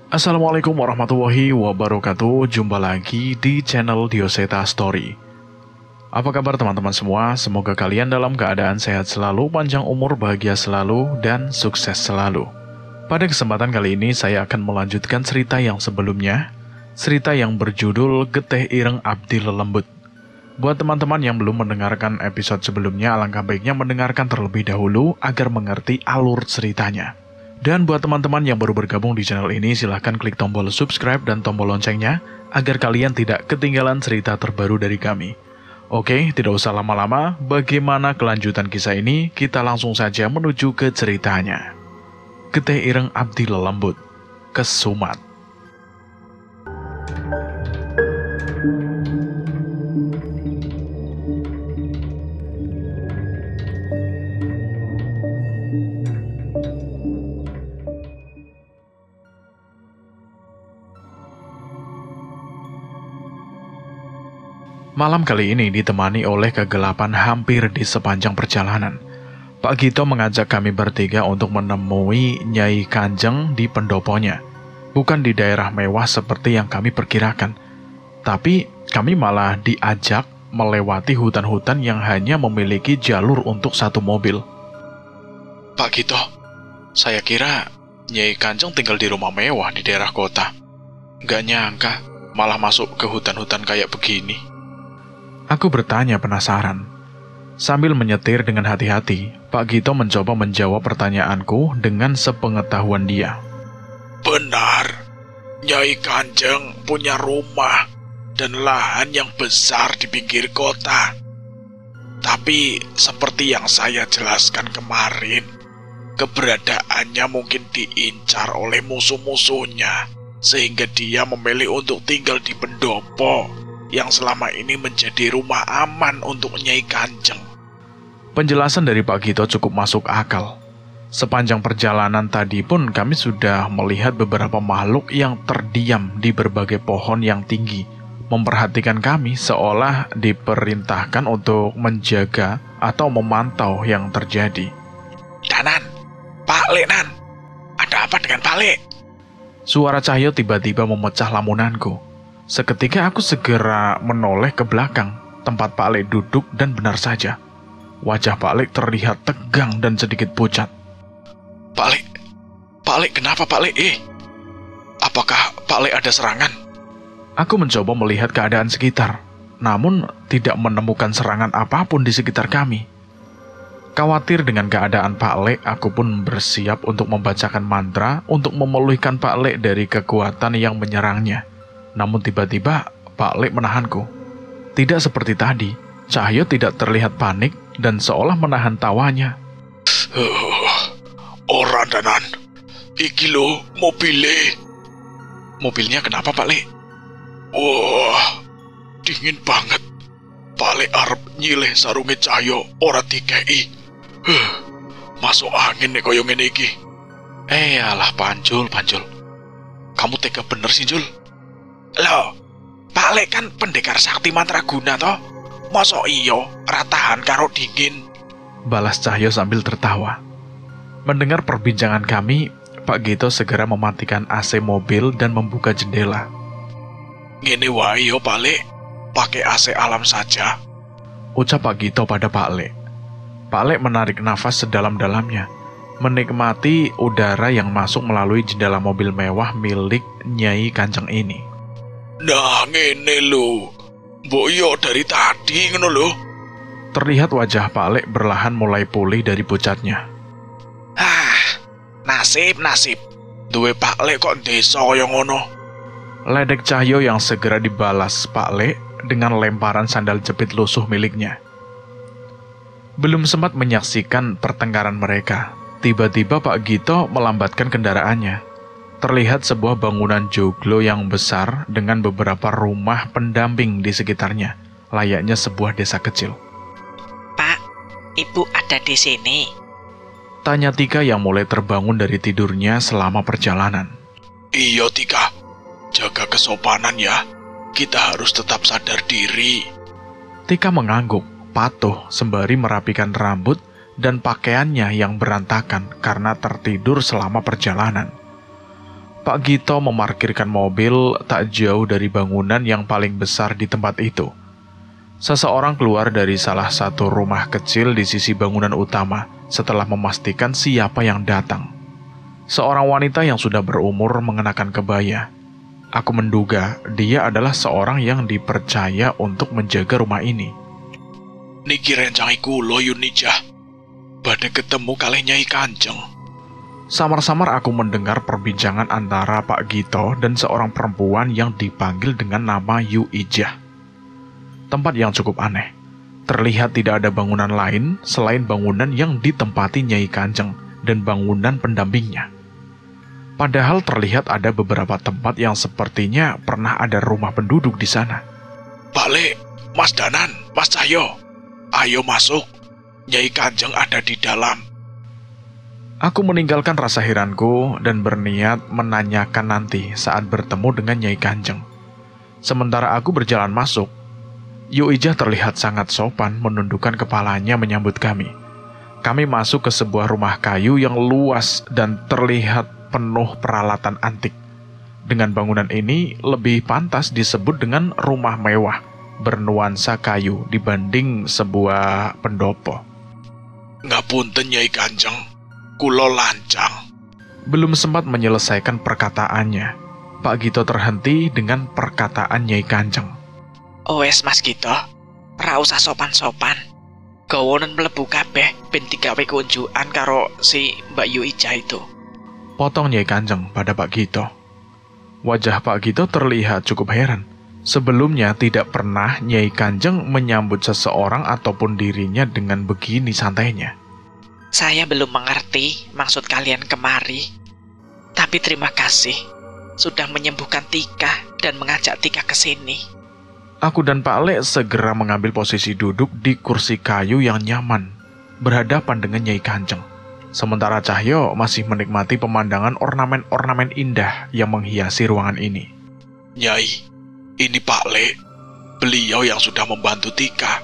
Assalamualaikum warahmatullahi wabarakatuh. Jumpa lagi di channel Dioseta Story. Apa kabar teman-teman semua? Semoga kalian dalam keadaan sehat selalu, panjang umur, bahagia selalu, dan sukses selalu. Pada kesempatan kali ini saya akan melanjutkan cerita yang sebelumnya, cerita yang berjudul Getih Ireng Abdi Lelembut. Buat teman-teman yang belum mendengarkan episode sebelumnya, alangkah baiknya mendengarkan terlebih dahulu agar mengerti alur ceritanya. Dan buat teman-teman yang baru bergabung di channel ini, silahkan klik tombol subscribe dan tombol loncengnya agar kalian tidak ketinggalan cerita terbaru dari kami. Oke, tidak usah lama-lama, bagaimana kelanjutan kisah ini? Kita langsung saja menuju ke ceritanya. Getih Ireng Abdi Lelembut, Kesumat. Malam kali ini ditemani oleh kegelapan hampir di sepanjang perjalanan. Pak Gito mengajak kami bertiga untuk menemui Nyai Kanjeng di pendoponya. Bukan di daerah mewah seperti yang kami perkirakan. Tapi kami malah diajak melewati hutan-hutan yang hanya memiliki jalur untuk satu mobil. Pak Gito, saya kira Nyai Kanjeng tinggal di rumah mewah di daerah kota. Gak nyangka malah masuk ke hutan-hutan kayak begini. Aku bertanya penasaran. Sambil menyetir dengan hati-hati, Pak Gito mencoba menjawab pertanyaanku dengan sepengetahuan dia. Benar, Nyai Kanjeng punya rumah dan lahan yang besar di pinggir kota. Tapi seperti yang saya jelaskan kemarin, keberadaannya mungkin diincar oleh musuh-musuhnya, sehingga dia memilih untuk tinggal di pendopo yang selama ini menjadi rumah aman untuk Nyai Kanjeng. Penjelasan dari Pak Gito cukup masuk akal. Sepanjang perjalanan tadi pun kami sudah melihat beberapa makhluk yang terdiam di berbagai pohon yang tinggi, memperhatikan kami seolah diperintahkan untuk menjaga atau memantau yang terjadi. Danan, Pak Lek Nan, ada apa dengan Pak Lek? Suara Cahyo tiba-tiba memecah lamunanku. Seketika aku segera menoleh ke belakang, tempat Pak Lek duduk, dan benar saja. Wajah Pak Lek terlihat tegang dan sedikit pucat. Pak Lek kenapa Pak Lek? Apakah Pak Lek ada serangan? Aku mencoba melihat keadaan sekitar, namun tidak menemukan serangan apapun di sekitar kami. Khawatir dengan keadaan Pak Lek, aku pun bersiap untuk membacakan mantra untuk memulihkan Pak Lek dari kekuatan yang menyerangnya. Namun tiba-tiba Pak Lek menahanku. Tidak seperti tadi, Cahyo tidak terlihat panik dan seolah menahan tawanya. Ora Danan, iki lo mobilnya. Mobilnya kenapa Pak Lek? Wah, dingin banget. Pak Lek arep nyilih sarunge Cahyo ora dikei. Masuk angin nih koyo ngene iki. Alah Panjul. Kamu tega bener sih Jul? Loh, Pak Lek kan pendekar sakti mantraguna toh. Masa iyo ratahan karo dingin? Balas Cahyo sambil tertawa. Mendengar perbincangan kami, Pak Gito segera mematikan AC mobil dan membuka jendela. Ngene wae yo Pak Lek, pakai AC alam saja, ucap Pak Gito pada Pak Lek. Pak Lek menarik nafas sedalam-dalamnya, menikmati udara yang masuk melalui jendela mobil mewah milik Nyai Kanjeng ini. Nah ngene lho, mbok yo dari tadi ngono lho. Terlihat wajah Pak Lek berlahan mulai pulih dari pucatnya. Nasib, duwe Pak Lek kok desa kaya ngono. Ledek Cahyo yang segera dibalas Pak Lek dengan lemparan sandal jepit lusuh miliknya. Belum sempat menyaksikan pertengkaran mereka, tiba-tiba Pak Gito melambatkan kendaraannya. Terlihat sebuah bangunan joglo yang besar dengan beberapa rumah pendamping di sekitarnya, layaknya sebuah desa kecil. Pak, Ibu ada di sini? Tanya Tika yang mulai terbangun dari tidurnya selama perjalanan. Iya Tika, jaga kesopanan ya. Kita harus tetap sadar diri. Tika mengangguk, patuh sembari merapikan rambut dan pakaiannya yang berantakan karena tertidur selama perjalanan. Pak Gito memarkirkan mobil tak jauh dari bangunan yang paling besar di tempat itu. Seseorang keluar dari salah satu rumah kecil di sisi bangunan utama setelah memastikan siapa yang datang. Seorang wanita yang sudah berumur mengenakan kebaya. Aku menduga dia adalah seorang yang dipercaya untuk menjaga rumah ini. Niki rencangi kulo Yunijah. Badhe ketemu kalih Nyai Kanjeng. Samar-samar aku mendengar perbincangan antara Pak Gito dan seorang perempuan yang dipanggil dengan nama Yu Ijah. Tempat yang cukup aneh. Terlihat tidak ada bangunan lain selain bangunan yang ditempati Nyai Kanjeng dan bangunan pendampingnya. Padahal terlihat ada beberapa tempat yang sepertinya pernah ada rumah penduduk di sana. Pak Le, Mas Danan, Mas Cahyo, ayo masuk. Nyai Kanjeng ada di dalam. Aku meninggalkan rasa heranku dan berniat menanyakan nanti saat bertemu dengan Nyai Kanjeng. Sementara aku berjalan masuk, Yu Ijah terlihat sangat sopan menundukkan kepalanya menyambut kami. Kami masuk ke sebuah rumah kayu yang luas dan terlihat penuh peralatan antik. Dengan bangunan ini lebih pantas disebut dengan rumah mewah bernuansa kayu dibanding sebuah pendopo. Ngapunten Nyai Kanjeng. Kulo lancang. Belum sempat menyelesaikan perkataannya, Pak Gito terhenti dengan perkataan Nyai Kanjeng. Wes Mas Gito, ra usah sopan-sopan. Gawonen mlebu kabeh ben digawe kunjukan karo si Mbak Yu Ijah itu. Potong Nyai Kanjeng pada Pak Gito. Wajah Pak Gito terlihat cukup heran. Sebelumnya tidak pernah Nyai Kanjeng menyambut seseorang ataupun dirinya dengan begini santainya. Saya belum mengerti maksud kalian kemari. Tapi terima kasih sudah menyembuhkan Tika dan mengajak Tika ke sini. Aku dan Pak Le segera mengambil posisi duduk di kursi kayu yang nyaman, berhadapan dengan Nyai Kanjeng. Sementara Cahyo masih menikmati pemandangan ornamen-ornamen indah yang menghiasi ruangan ini. Nyai, ini Pak Le. Beliau yang sudah membantu Tika.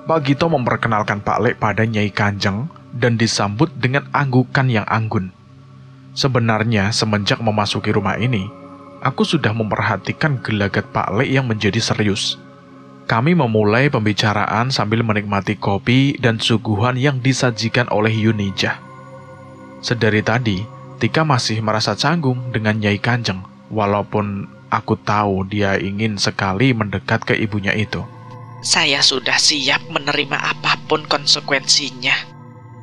Pak Gito memperkenalkan Pak Le pada Nyai Kanjeng dan disambut dengan anggukan yang anggun. Sebenarnya semenjak memasuki rumah ini, aku sudah memperhatikan gelagat Pak Le yang menjadi serius. Kami memulai pembicaraan sambil menikmati kopi dan suguhan yang disajikan oleh Yunijah. Sedari tadi, Tika masih merasa canggung dengan Nyai Kanjeng, walaupun aku tahu dia ingin sekali mendekat ke ibunya itu. Saya sudah siap menerima apapun konsekuensinya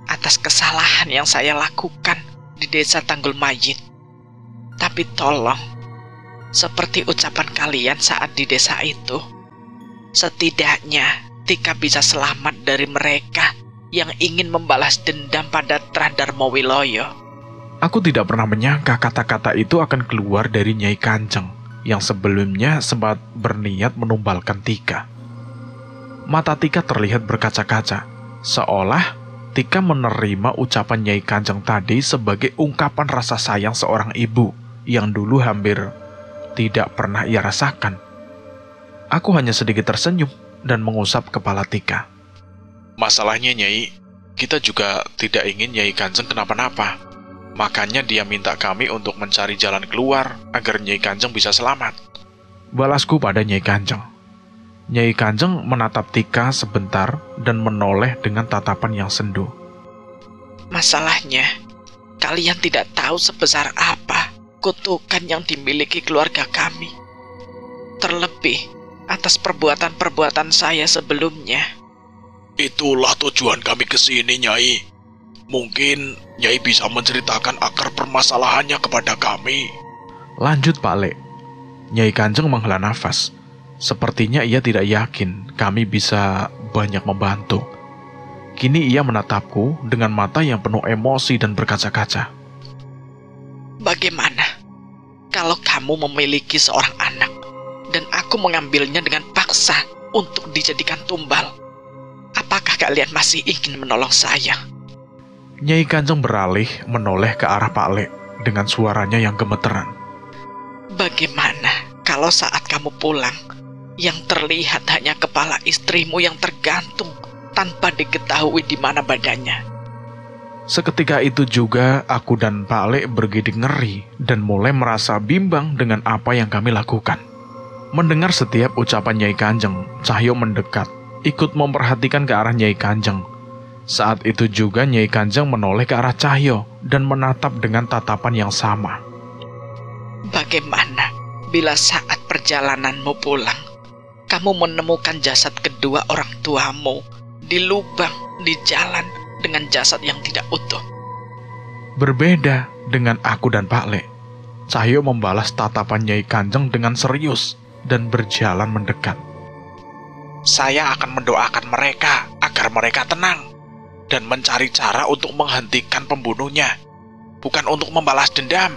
atas kesalahan yang saya lakukan di desa Tanggul Mayit. Tapi tolong, seperti ucapan kalian saat di desa itu, setidaknya Tika bisa selamat dari mereka yang ingin membalas dendam pada Tradarmo Wiloyo. Aku tidak pernah menyangka kata-kata itu akan keluar dari Nyai Kanjeng yang sebelumnya sempat berniat menumbalkan Tika. Mata Tika terlihat berkaca-kaca, seolah Tika menerima ucapan Nyai Kanjeng tadi sebagai ungkapan rasa sayang seorang ibu yang dulu hampir tidak pernah ia rasakan. Aku hanya sedikit tersenyum dan mengusap kepala Tika. Masalahnya Nyai, kita juga tidak ingin Nyai Kanjeng kenapa-napa. Makanya dia minta kami untuk mencari jalan keluar agar Nyai Kanjeng bisa selamat. Balasku pada Nyai Kanjeng. Nyai Kanjeng menatap Tika sebentar dan menoleh dengan tatapan yang sendu. Masalahnya, kalian tidak tahu sebesar apa kutukan yang dimiliki keluarga kami. Terlebih atas perbuatan-perbuatan saya sebelumnya. Itulah tujuan kami ke sini, Nyai. Mungkin Nyai bisa menceritakan akar permasalahannya kepada kami. Lanjut Pak Le. Nyai Kanjeng menghela nafas. Sepertinya ia tidak yakin kami bisa banyak membantu. Kini ia menatapku dengan mata yang penuh emosi dan berkaca-kaca. Bagaimana kalau kamu memiliki seorang anak dan aku mengambilnya dengan paksa untuk dijadikan tumbal? Apakah kalian masih ingin menolong saya? Nyai Kanjeng beralih menoleh ke arah Pak Le dengan suaranya yang gemeteran. Bagaimana kalau saat kamu pulang, yang terlihat hanya kepala istrimu yang tergantung tanpa diketahui di mana badannya? Seketika itu juga aku dan Pak Le bergidik ngeri dan mulai merasa bimbang dengan apa yang kami lakukan. Mendengar setiap ucapan Nyai Kanjeng, Cahyo mendekat, ikut memperhatikan ke arah Nyai Kanjeng. Saat itu juga Nyai Kanjeng menoleh ke arah Cahyo dan menatap dengan tatapan yang sama. Bagaimana bila saat perjalananmu pulang, kamu menemukan jasad kedua orang tuamu di lubang di jalan dengan jasad yang tidak utuh? Berbeda dengan aku dan Pak Le, Cahyo membalas tatapan Nyai Kanjeng dengan serius dan berjalan mendekat. Saya akan mendoakan mereka agar mereka tenang dan mencari cara untuk menghentikan pembunuhnya. Bukan untuk membalas dendam,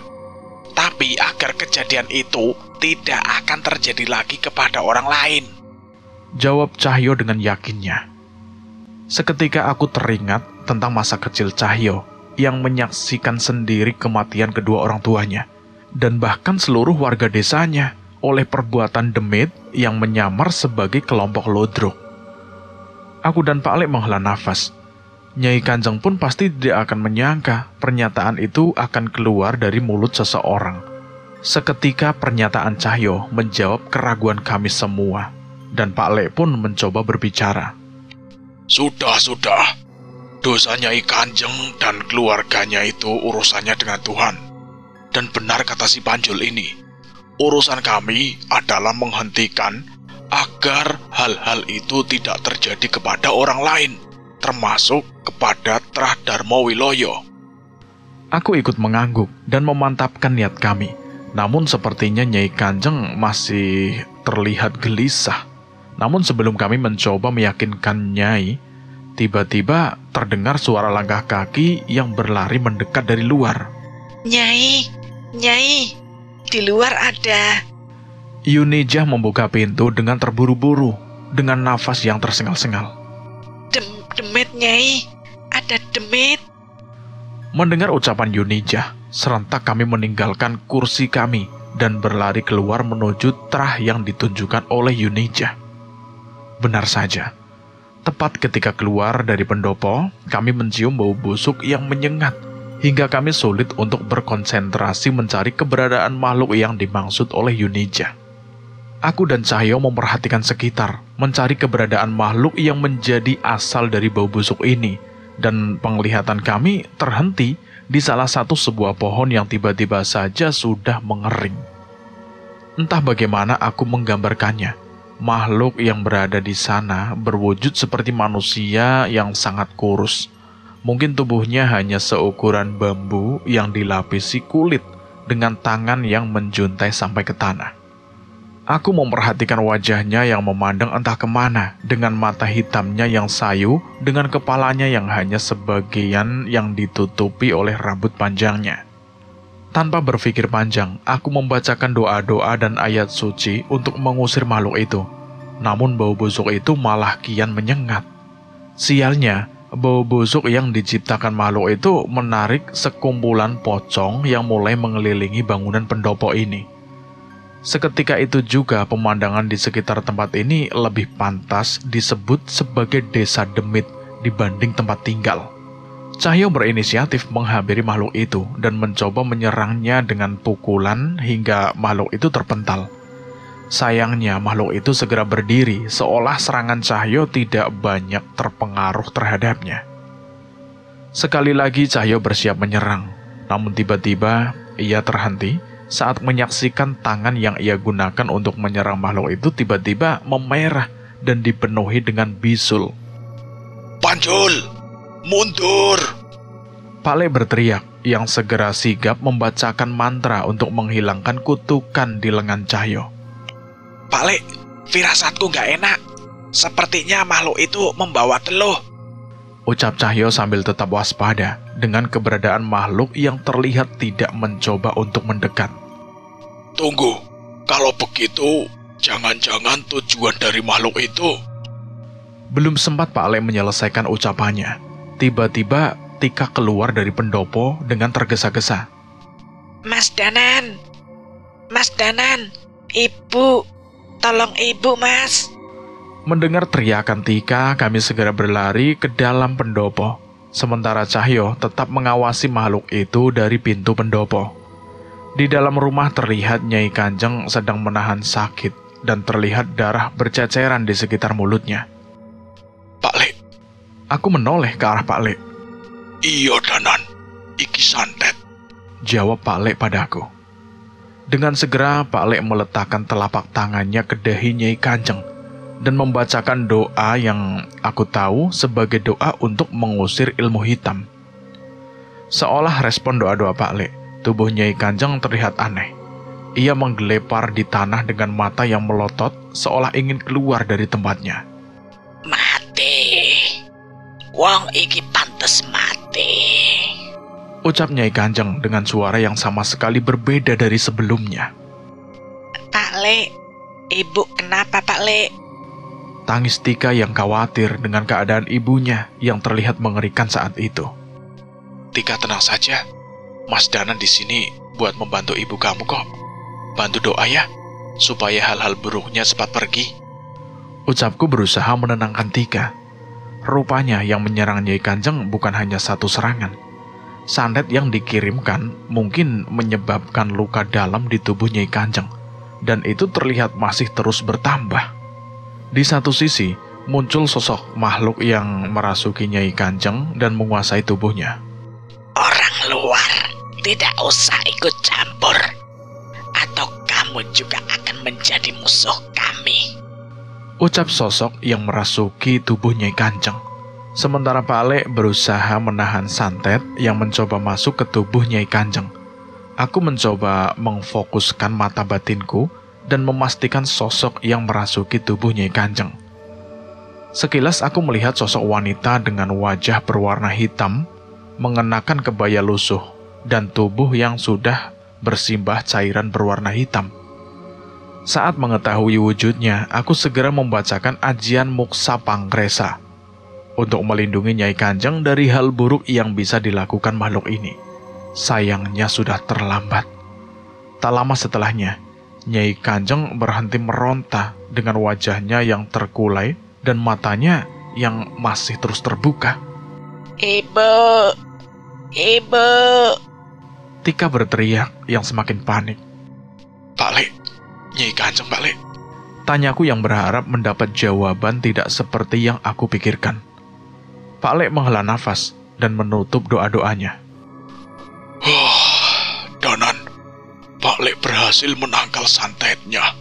tapi agar kejadian itu tidak akan terjadi lagi kepada orang lain. Jawab Cahyo dengan yakinnya. Seketika aku teringat tentang masa kecil Cahyo yang menyaksikan sendiri kematian kedua orang tuanya dan bahkan seluruh warga desanya oleh perbuatan demit yang menyamar sebagai kelompok Lodrok. Aku dan Pak Le menghela nafas. Nyai Kanjeng pun pasti tidak akan menyangka pernyataan itu akan keluar dari mulut seseorang. Seketika pernyataan Cahyo menjawab keraguan kami semua, dan Pak Le pun mencoba berbicara. Sudah. Dosa Nyai Kanjeng dan keluarganya itu urusannya dengan Tuhan. Dan benar kata si Panjul ini, urusan kami adalah menghentikan agar hal-hal itu tidak terjadi kepada orang lain, termasuk kepada Trah Darmo Wiloyo. Aku ikut mengangguk dan memantapkan niat kami. Namun sepertinya Nyai Kanjeng masih terlihat gelisah. Namun sebelum kami mencoba meyakinkan Nyai, tiba-tiba terdengar suara langkah kaki yang berlari mendekat dari luar. Nyai, di luar ada. Yunijah membuka pintu dengan terburu-buru, dengan nafas yang tersengal-sengal. Demit, Nyai, ada demit. Mendengar ucapan Yunijah, serentak kami meninggalkan kursi kami dan berlari keluar menuju trah yang ditunjukkan oleh Yunijah. Benar saja, tepat ketika keluar dari pendopo, kami mencium bau busuk yang menyengat, hingga kami sulit untuk berkonsentrasi mencari keberadaan makhluk yang dimaksud oleh Yunijah. Aku dan Cahyo memperhatikan sekitar, mencari keberadaan makhluk yang menjadi asal dari bau busuk ini, dan penglihatan kami terhenti di salah satu sebuah pohon yang tiba-tiba saja sudah mengering. Entah bagaimana aku menggambarkannya. Makhluk yang berada di sana berwujud seperti manusia yang sangat kurus. Mungkin tubuhnya hanya seukuran bambu yang dilapisi kulit dengan tangan yang menjuntai sampai ke tanah. Aku memperhatikan wajahnya yang memandang entah kemana dengan mata hitamnya yang sayu dengan kepalanya yang hanya sebagian yang ditutupi oleh rambut panjangnya. Tanpa berpikir panjang, aku membacakan doa-doa dan ayat suci untuk mengusir makhluk itu. Namun bau busuk itu malah kian menyengat. Sialnya, bau busuk yang diciptakan makhluk itu menarik sekumpulan pocong yang mulai mengelilingi bangunan pendopo ini. Seketika itu juga pemandangan di sekitar tempat ini lebih pantas disebut sebagai desa demit dibanding tempat tinggal. Cahyo berinisiatif menghampiri makhluk itu dan mencoba menyerangnya dengan pukulan hingga makhluk itu terpental. Sayangnya makhluk itu segera berdiri seolah serangan Cahyo tidak banyak terpengaruh terhadapnya. Sekali lagi Cahyo bersiap menyerang, namun tiba-tiba ia terhenti saat menyaksikan tangan yang ia gunakan untuk menyerang makhluk itu tiba-tiba memerah dan dipenuhi dengan bisul. Panjul! Mundur! Pak Le berteriak yang segera sigap membacakan mantra untuk menghilangkan kutukan di lengan Cahyo. Pak Le, firasatku gak enak. Sepertinya makhluk itu membawa teluh. Ucap Cahyo sambil tetap waspada dengan keberadaan makhluk yang terlihat tidak mencoba untuk mendekat. Tunggu, kalau begitu, jangan-jangan tujuan dari makhluk itu. Belum sempat Pak Le menyelesaikan ucapannya. Tiba-tiba Tika keluar dari pendopo dengan tergesa-gesa. Mas Danan, Ibu, tolong Ibu, Mas. Mendengar teriakan Tika, kami segera berlari ke dalam pendopo. Sementara Cahyo tetap mengawasi makhluk itu dari pintu pendopo. Di dalam rumah terlihat Nyai Kanjeng sedang menahan sakit dan terlihat darah berceceran di sekitar mulutnya. Pak Lek. Aku menoleh ke arah Pak Lek. Iya Danan, iki santet, jawab Pak Lek padaku. Dengan segera Pak Lek meletakkan telapak tangannya ke dahi Nyai Kanjeng dan membacakan doa yang aku tahu sebagai doa untuk mengusir ilmu hitam. Seolah respon doa-doa Pak Lek, tubuh Nyai Kanjeng terlihat aneh. Ia menggelepar di tanah dengan mata yang melotot seolah ingin keluar dari tempatnya. Mati. Wong iki pantes mati. Ucap Nyai Kanjeng dengan suara yang sama sekali berbeda dari sebelumnya. Pak Lek, ibu kenapa Pak Lek? Tangis Tika yang khawatir dengan keadaan ibunya yang terlihat mengerikan saat itu. Tika tenang saja. Mas Danan di sini buat membantu ibu kamu kok. Bantu doa ya, supaya hal-hal buruknya cepat pergi. Ucapku berusaha menenangkan Tika. Rupanya yang menyerang Nyai Kanjeng bukan hanya satu serangan. Santet yang dikirimkan mungkin menyebabkan luka dalam di tubuh Nyai Kanjeng, dan itu terlihat masih terus bertambah. Di satu sisi, muncul sosok makhluk yang merasuki Nyai Kanjeng dan menguasai tubuhnya. Orang luar tidak usah ikut campur, atau kamu juga akan menjadi musuh kami. Ucap sosok yang merasuki tubuh Nyai Kanjeng. Sementara Pak Lek berusaha menahan santet yang mencoba masuk ke tubuh Nyai Kanjeng. Aku mencoba mengfokuskan mata batinku dan memastikan sosok yang merasuki tubuh Nyai Kanjeng. Sekilas aku melihat sosok wanita dengan wajah berwarna hitam, mengenakan kebaya lusuh, dan tubuh yang sudah bersimbah cairan berwarna hitam. Saat mengetahui wujudnya, aku segera membacakan ajian Muksa Panggresa untuk melindungi Nyai Kanjeng dari hal buruk yang bisa dilakukan makhluk ini. Sayangnya sudah terlambat. Tak lama setelahnya, Nyai Kanjeng berhenti meronta dengan wajahnya yang terkulai dan matanya yang masih terus terbuka. Ibu, ibu. Tika berteriak yang semakin panik. Pak Lek, Nyai Kanjeng Pak Lek. Tanyaku yang berharap mendapat jawaban tidak seperti yang aku pikirkan. Pak Lek menghela nafas dan menutup doa-doanya. Danan, Pak Lek berhasil menangkal santetnya.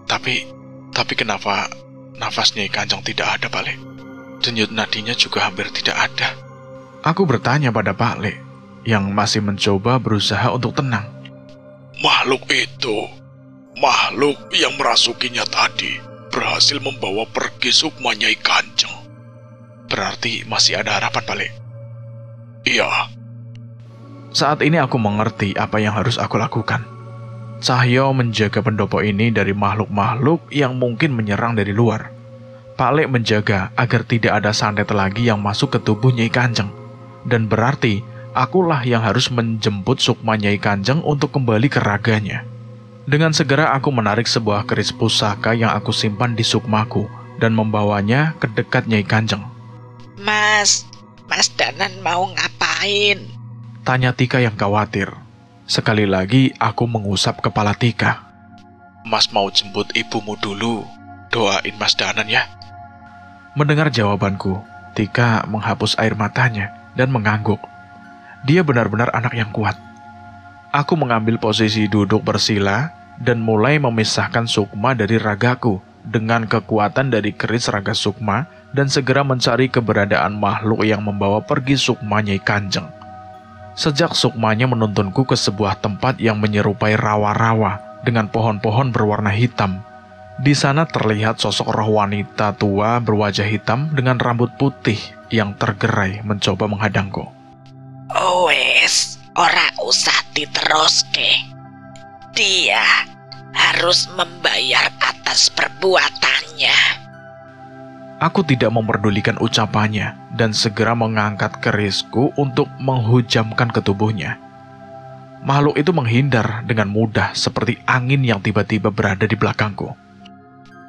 Tapi kenapa nafas Nyai Kanjeng tidak ada, Pak Lek? Denyut nadinya juga hampir tidak ada. Aku bertanya pada Pak Lek yang masih mencoba berusaha untuk tenang. Makhluk itu, makhluk yang merasukinya tadi, berhasil membawa pergi sukma Nyai Kanjeng. Berarti masih ada harapan, Pak Lek? Iya. Saat ini aku mengerti apa yang harus aku lakukan. Cahyo menjaga pendopo ini dari makhluk-makhluk yang mungkin menyerang dari luar. Pak Lek menjaga agar tidak ada santet lagi yang masuk ke tubuh Nyai Kanjeng. Dan berarti, akulah yang harus menjemput sukma Nyai Kanjeng untuk kembali ke raganya. Dengan segera aku menarik sebuah keris pusaka yang aku simpan di sukmaku dan membawanya ke dekat Nyai Kanjeng. Mas Danan mau ngapain? Tanya Tika yang khawatir. Sekali lagi aku mengusap kepala Tika. Mas mau jemput ibumu dulu. Doain Mas Danan ya. Mendengar jawabanku, Tika menghapus air matanya dan mengangguk. Dia benar-benar anak yang kuat. Aku mengambil posisi duduk bersila dan mulai memisahkan sukma dari ragaku dengan kekuatan dari keris raga sukma dan segera mencari keberadaan makhluk yang membawa pergi sukma Nyai Kanjeng. Sejak sukmanya menuntunku ke sebuah tempat yang menyerupai rawa-rawa dengan pohon-pohon berwarna hitam. Di sana terlihat sosok roh wanita tua berwajah hitam dengan rambut putih yang tergerai mencoba menghadangku. Wes, ora usah diteruske. Dia harus membayar atas perbuatannya. Aku tidak memperdulikan ucapannya dan segera mengangkat kerisku untuk menghujamkan ke tubuhnya. Makhluk itu menghindar dengan mudah seperti angin yang tiba-tiba berada di belakangku.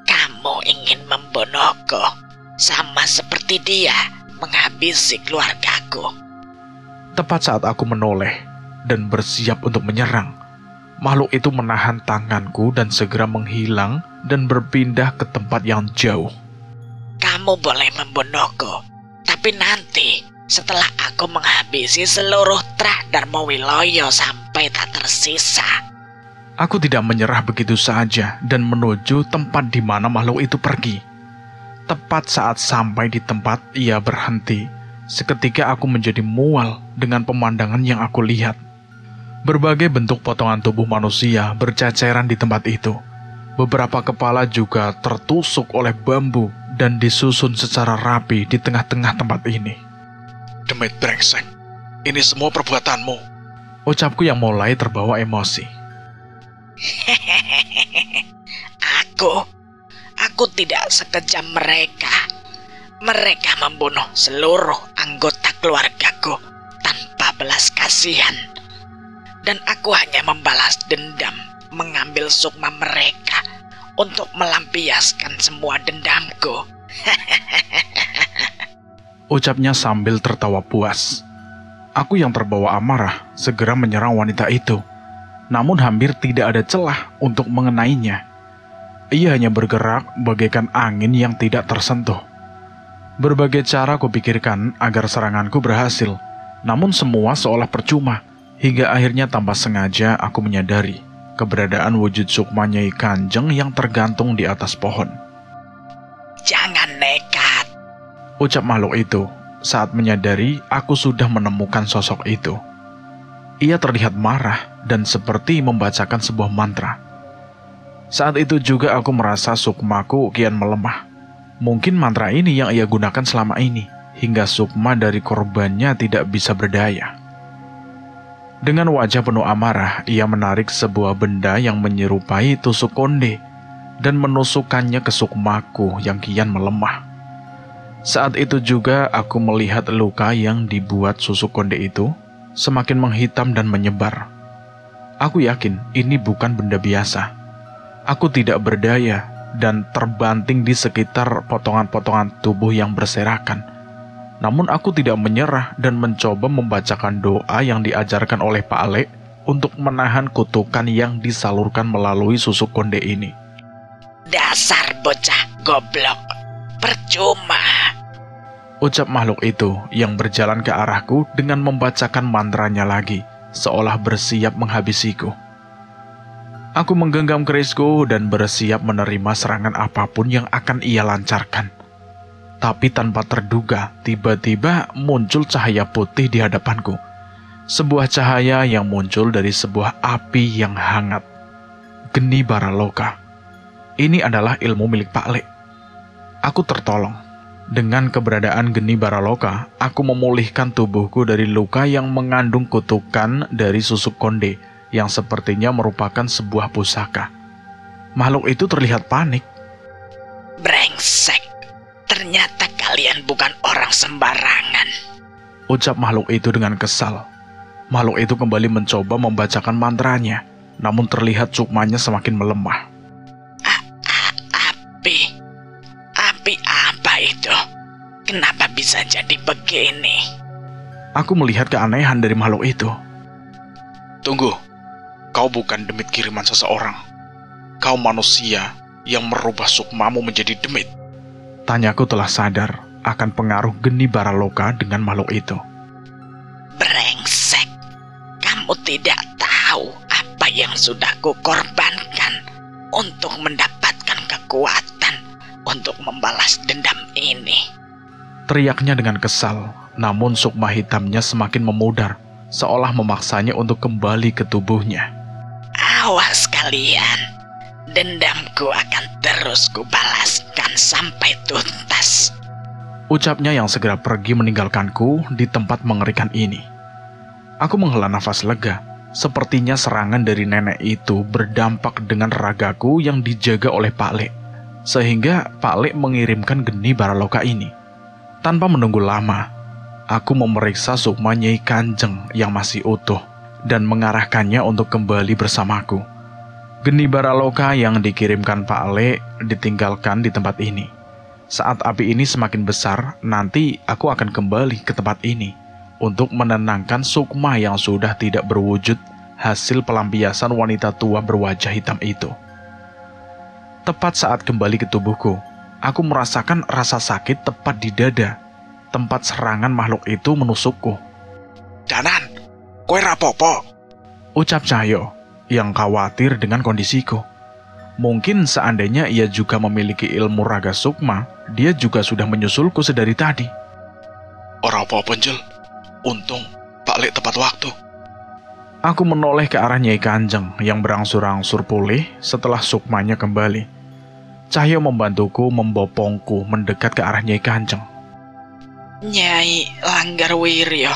Kamu ingin membunuhku sama seperti dia, menghabisi keluargaku. Tepat saat aku menoleh dan bersiap untuk menyerang, makhluk itu menahan tanganku dan segera menghilang dan berpindah ke tempat yang jauh. Kamu boleh membunuhku, tapi nanti setelah aku menghabisi seluruh trah Dharma Wiloyo sampai tak tersisa. Aku tidak menyerah begitu saja dan menuju tempat di mana makhluk itu pergi. Tepat saat sampai di tempat, ia berhenti. Seketika aku menjadi mual dengan pemandangan yang aku lihat. Berbagai bentuk potongan tubuh manusia berceceran di tempat itu. Beberapa kepala juga tertusuk oleh bambu dan disusun secara rapi di tengah-tengah tempat ini. Demit brengsek, ini semua perbuatanmu. Ucapku yang mulai terbawa emosi. Aku tidak sekejam mereka. Mereka membunuh seluruh anggota keluargaku tanpa belas kasihan. Dan aku hanya membalas dendam, mengambil sukma mereka untuk melampiaskan semua dendamku. Ucapnya sambil tertawa puas. Aku yang terbawa amarah segera menyerang wanita itu. Namun hampir tidak ada celah untuk mengenainya. Ia hanya bergerak bagaikan angin yang tidak tersentuh. Berbagai cara kupikirkan agar seranganku berhasil, namun semua seolah percuma, hingga akhirnya tanpa sengaja aku menyadari keberadaan wujud sukma Nyai Kanjeng yang tergantung di atas pohon. Jangan nekat, ucap makhluk itu saat menyadari aku sudah menemukan sosok itu. Ia terlihat marah dan seperti membacakan sebuah mantra. Saat itu juga aku merasa sukmaku kian melemah. Mungkin mantra ini yang ia gunakan selama ini, hingga sukma dari korbannya tidak bisa berdaya. Dengan wajah penuh amarah, ia menarik sebuah benda yang menyerupai tusuk konde dan menusukkannya ke sukmaku yang kian melemah. Saat itu juga aku melihat luka yang dibuat susuk konde itu semakin menghitam dan menyebar. Aku yakin ini bukan benda biasa. Aku tidak berdaya dan terbanting di sekitar potongan-potongan tubuh yang berserakan. Namun aku tidak menyerah dan mencoba membacakan doa yang diajarkan oleh Pak Ale untuk menahan kutukan yang disalurkan melalui susuk konde ini. Dasar bocah goblok, percuma, ucap makhluk itu yang berjalan ke arahku dengan membacakan mantranya lagi, seolah bersiap menghabisiku. Aku menggenggam kerisku dan bersiap menerima serangan apapun yang akan ia lancarkan. Tapi tanpa terduga, tiba-tiba muncul cahaya putih di hadapanku. Sebuah cahaya yang muncul dari sebuah api yang hangat. Geni Baraloka. Ini adalah ilmu milik Pak Le. Aku tertolong. Dengan keberadaan Geni Baraloka, aku memulihkan tubuhku dari luka yang mengandung kutukan dari susuk konde, yang sepertinya merupakan sebuah pusaka. Makhluk itu terlihat panik. Brengsek, ternyata kalian bukan orang sembarangan, ucap makhluk itu dengan kesal. Makhluk itu kembali mencoba membacakan mantranya, namun terlihat sukmanya semakin melemah. Api apa itu? Kenapa bisa jadi begini? Aku melihat keanehan dari makhluk itu. Tunggu, kau bukan demit kiriman seseorang. Kau manusia yang merubah sukmamu menjadi demit. Tanyaku telah sadar akan pengaruh Geni Baraloka dengan makhluk itu. Brengsek, kamu tidak tahu apa yang sudah kukorbankan untuk mendapatkan kekuatan untuk membalas dendam ini. Teriaknya dengan kesal, namun sukma hitamnya semakin memudar, seolah memaksanya untuk kembali ke tubuhnya. Awas kalian, dendamku akan terus kubalaskan sampai tuntas, ucapnya yang segera pergi meninggalkanku di tempat mengerikan ini. Aku menghela nafas lega, sepertinya serangan dari nenek itu berdampak dengan ragaku yang dijaga oleh Pak Le, sehingga Pak Le mengirimkan Geni Baraloka ini. Tanpa menunggu lama, aku memeriksa sukma Nyai Kanjeng yang masih utuh dan mengarahkannya untuk kembali bersamaku. Geni Baraloka yang dikirimkan Pak Le ditinggalkan di tempat ini. Saat api ini semakin besar, nanti aku akan kembali ke tempat ini untuk menenangkan Sukma yang sudah tidak berwujud hasil pelampiasan wanita tua berwajah hitam itu. Tepat saat kembali ke tubuhku, aku merasakan rasa sakit tepat di dada, tempat serangan makhluk itu menusukku. Danan, kowe rapopo? Ucap Cahyo yang khawatir dengan kondisiku. Mungkin seandainya ia juga memiliki ilmu raga Sukma, dia juga sudah menyusulku sedari tadi. Ora apa-apa, Jel. Untung Pak Lek tepat waktu. Aku menoleh ke arah Nyai Kanjeng yang berangsur-angsur pulih setelah Sukmanya kembali. Cahyo membantuku membopongku mendekat ke arah Nyai Kanjeng. Nyai Langgar Wiryo,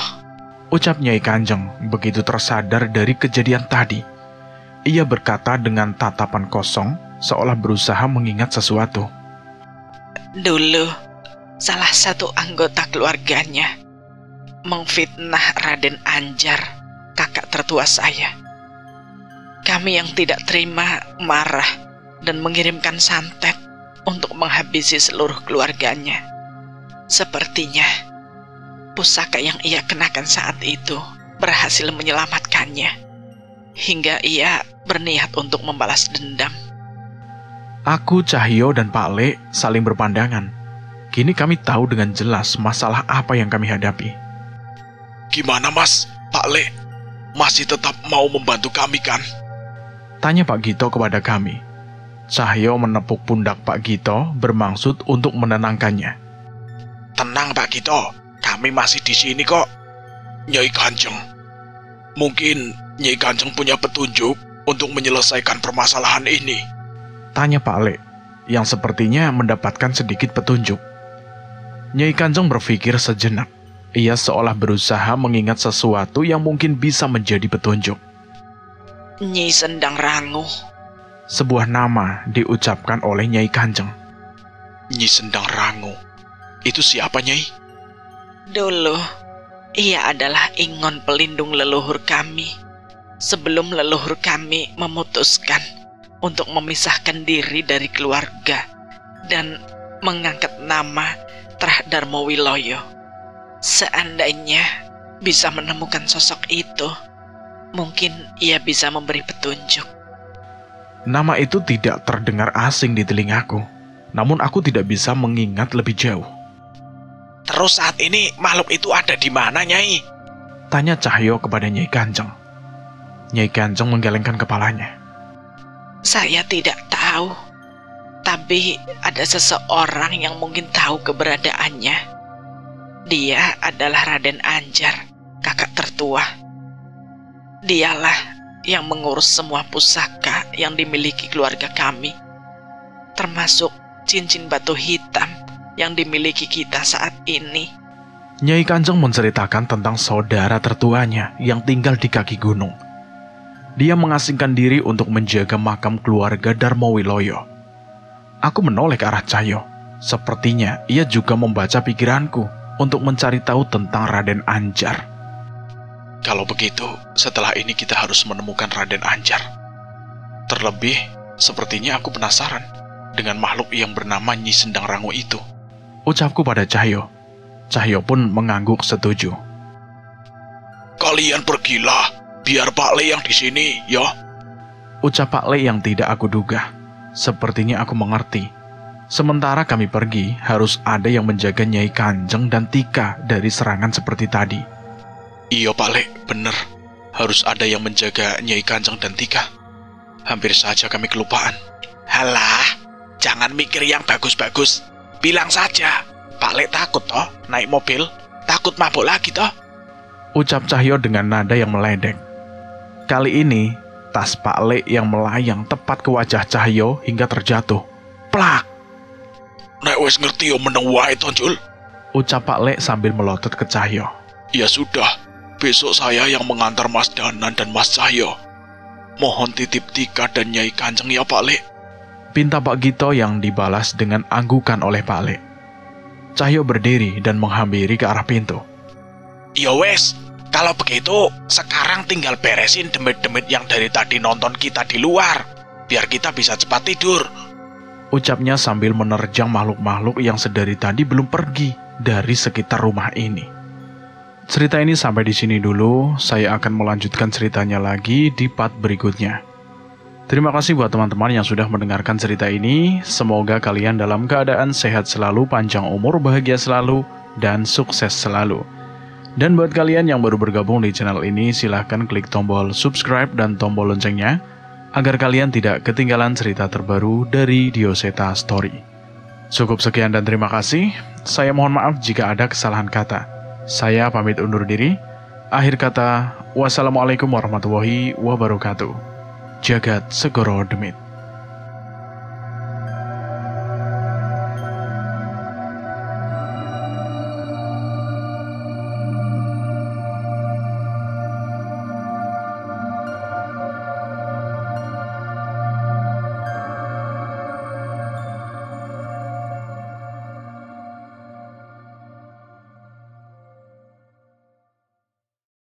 Ucap Nyai Kanjeng begitu tersadar dari kejadian tadi. Ia berkata dengan tatapan kosong, seolah berusaha mengingat sesuatu. Dulu, salah satu anggota keluarganya mengfitnah Raden Anjar, kakak tertua saya. Kami yang tidak terima marah dan mengirimkan santet untuk menghabisi seluruh keluarganya. Sepertinya, pusaka yang ia kenakan saat itu berhasil menyelamatkannya. Hingga ia berniat untuk membalas dendam. Aku, Cahyo, dan Pak Le saling berpandangan. Kini kami tahu dengan jelas masalah apa yang kami hadapi. Gimana, Mas? Pak Le masih tetap mau membantu kami kan? Tanya Pak Gito kepada kami. Cahyo menepuk pundak Pak Gito bermaksud untuk menenangkannya. Tenang, Pak Gito. Kami masih di sini kok. Nyai Kanjeng, mungkin Nyai Kanjeng punya petunjuk untuk menyelesaikan permasalahan ini. Tanya Pak Le, yang sepertinya mendapatkan sedikit petunjuk. Nyai Kanjeng berpikir sejenak. Ia seolah berusaha mengingat sesuatu yang mungkin bisa menjadi petunjuk. Nyi Sendang Rangu. Sebuah nama diucapkan oleh Nyai Kanjeng. Nyi Sendang Rangu. Itu siapa, Nyai? Dulu, ia adalah ingon pelindung leluhur kami. Sebelum leluhur kami memutuskan untuk memisahkan diri dari keluarga dan mengangkat nama Trah Darmo Wiloyo. Seandainya bisa menemukan sosok itu, mungkin ia bisa memberi petunjuk. Nama itu tidak terdengar asing di telingaku, namun aku tidak bisa mengingat lebih jauh. Terus saat ini makhluk itu ada di mana, Nyai? Tanya Cahyo kepada Nyai Kanjeng. Nyai Kanjeng menggelengkan kepalanya. Saya tidak tahu, tapi ada seseorang yang mungkin tahu keberadaannya. Dia adalah Raden Anjar, kakak tertua. Dialah yang mengurus semua pusaka yang dimiliki keluarga kami, termasuk cincin batu hitam yang dimiliki kita saat ini. Nyai Kanjeng menceritakan tentang saudara tertuanya yang tinggal di kaki gunung. Dia mengasingkan diri untuk menjaga makam keluarga Darmo Wiloyo. Aku menoleh ke arah Cahyo. Sepertinya ia juga membaca pikiranku untuk mencari tahu tentang Raden Anjar. Kalau begitu, setelah ini kita harus menemukan Raden Anjar. Terlebih, sepertinya aku penasaran dengan makhluk yang bernama Nyi Sendang Rangu itu. Ucapku pada Cahyo. Cahyo pun mengangguk setuju. Kalian pergilah. Biar Pak Le yang di sini, ya. Ucap Pak Le yang tidak aku duga. Sepertinya aku mengerti. Sementara kami pergi, harus ada yang menjaga Nyai Kanjeng dan Tika dari serangan seperti tadi. Iya, Pak Le, bener. Harus ada yang menjaga Nyai Kanjeng dan Tika. Hampir saja kami kelupaan. Halah, jangan mikir yang bagus-bagus. Bilang saja, Pak Le takut toh naik mobil, takut mabuk lagi toh. Ucap Cahyo dengan nada yang meledek. Kali ini, tas Pak Le yang melayang tepat ke wajah Cahyo hingga terjatuh. Plak! Nek wis ngerti yo meneng wae to, Jul. Ucap Pak Le sambil melotot ke Cahyo. Ya sudah, besok saya yang mengantar Mas Danan dan Mas Cahyo. Mohon titip Tika dan Nyai Kanjeng ya, Pak Le. Pinta Pak Gito yang dibalas dengan anggukan oleh Pak Le. Cahyo berdiri dan menghampiri ke arah pintu. Ya wes, kalau begitu sekarang tinggal beresin demit-demit yang dari tadi nonton kita di luar, biar kita bisa cepat tidur. ucapnya sambil menerjang makhluk-makhluk yang sedari tadi belum pergi dari sekitar rumah ini. Cerita ini sampai di sini dulu, saya akan melanjutkan ceritanya lagi di part berikutnya. Terima kasih buat teman-teman yang sudah mendengarkan cerita ini. Semoga kalian dalam keadaan sehat selalu, panjang umur, bahagia selalu, dan sukses selalu. Dan buat kalian yang baru bergabung di channel ini, silahkan klik tombol subscribe dan tombol loncengnya, agar kalian tidak ketinggalan cerita terbaru dari Dioseta Story. Cukup sekian dan terima kasih. Saya mohon maaf jika ada kesalahan kata. Saya pamit undur diri. Akhir kata, wassalamualaikum warahmatullahi wabarakatuh. Jagat Segoro Demit.